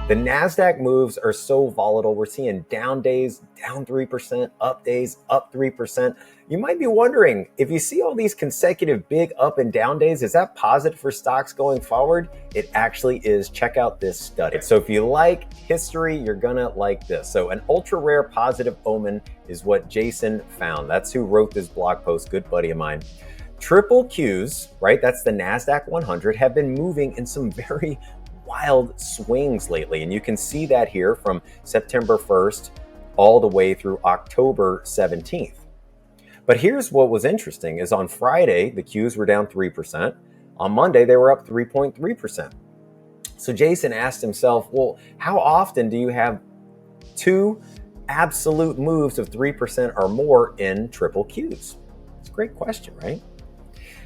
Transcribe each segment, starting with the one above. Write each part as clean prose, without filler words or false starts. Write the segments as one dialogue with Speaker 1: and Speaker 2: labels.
Speaker 1: The NASDAQ moves are so volatile. We're seeing down days, down 3%, up days, up 3%. You might be wondering, if you see all these consecutive big up and down days, is that positive for stocks going forward? It actually is. Check out this study. So if you like history, you're gonna like this. So an ultra rare positive omen is what Jason found. That's who wrote this blog post, good buddy of mine. Triple Qs, right? That's the NASDAQ 100, have been moving in some very wild swings lately. And you can see that here from September 1st all the way through October 17th. But here's what was interesting is on Friday, the Qs were down 3%. On Monday, they were up 3.3%. So Jason asked himself, well, how often do you have two absolute moves of 3% or more in triple Qs? It's a great question, right?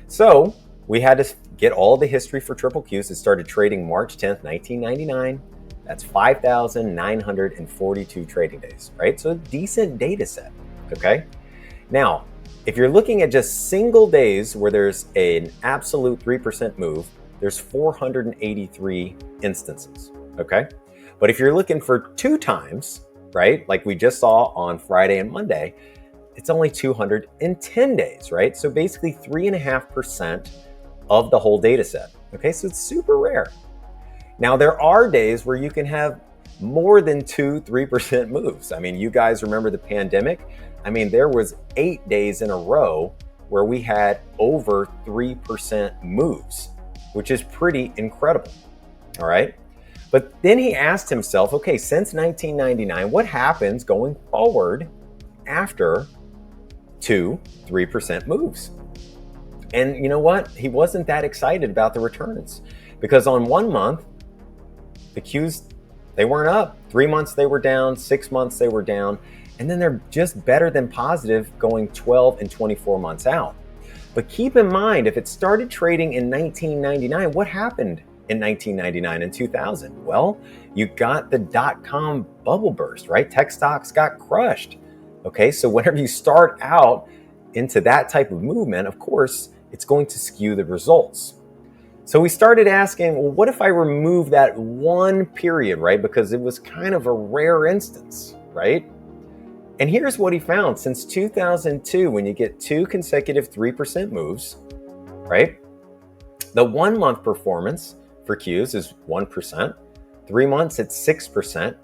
Speaker 1: So we had to get all the history for triple Qs. It started trading March 10th, 1999. That's 5,942 trading days, right? So a decent data set, okay? Now, if you're looking at just single days where there's an absolute 3% move, there's 483 instances, okay? But if you're looking for two times, right, like we just saw on Friday and Monday, it's only 210 days, right? So basically 3.5% of the whole data set. Okay, so it's super rare. Now, there are days where you can have more than 3% moves. I mean, you guys remember the pandemic? I mean, there was 8 days in a row where we had over 3% moves, which is pretty incredible. All right. But then he asked himself, okay, since 1999, what happens going forward after 3% moves? And you know what? He wasn't that excited about the returns because on 1 month, the Qs, they weren't up. 3 months, they were down. 6 months, they were down. And then they're just better than positive going 12 and 24 months out. But keep in mind, if it started trading in 1999, what happened in 1999 and 2000? Well, you got the dot-com bubble burst, right? Tech stocks got crushed. Okay, so whenever you start out into that type of movement, of course, it's going to skew the results. So we started asking, well, what if I remove that one period, right? Because it was kind of a rare instance, right? And here's what he found. Since 2002, when you get two consecutive 3% moves, right? The 1 month performance for Qs is 1%. 3 months, it's 6%.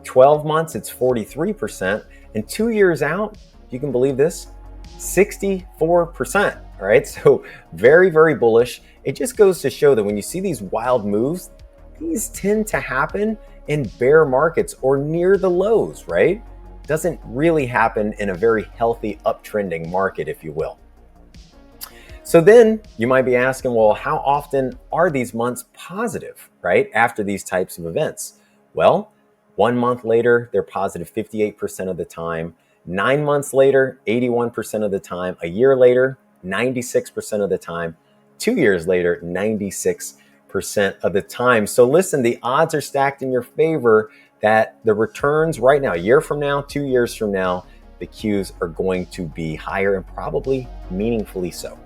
Speaker 1: 12 months, it's 43%. And 2 years out, you can believe this, 64%, right? So very, very bullish. It just goes to show that when you see these wild moves, these tend to happen in bear markets or near the lows, right? Doesn't really happen in a very healthy uptrending market, if you will. So then you might be asking, well, how often are these months positive, right? After these types of events? Well, 1 month later, they're positive 58% of the time. 9 months later, 81% of the time. A year later, 96% of the time. 2 years later, 96% of the time. So listen, the odds are stacked in your favor that the returns right now, a year from now, 2 years from now, the Qs are going to be higher and probably meaningfully so.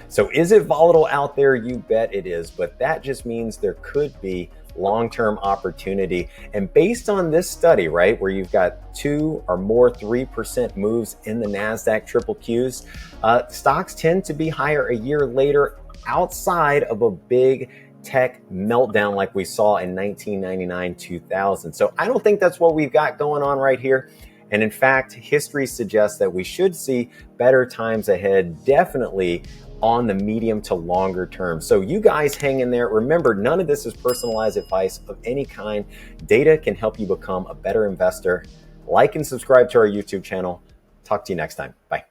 Speaker 1: So is it volatile out there? You bet it is, but that just means there could be long-term opportunity. And based on this study, right, where you've got 2 or more 3% moves in the NASDAQ triple Qs, stocks tend to be higher a year later outside of a big tech meltdown like we saw in 1999, 2000. So I don't think that's what we've got going on right here. And in fact, history suggests that we should see better times ahead, definitely on the medium to longer term. So you guys hang in there. Remember, none of this is personalized advice of any kind. Data can help you become a better investor. Like and subscribe to our YouTube channel. Talk to you next time. Bye.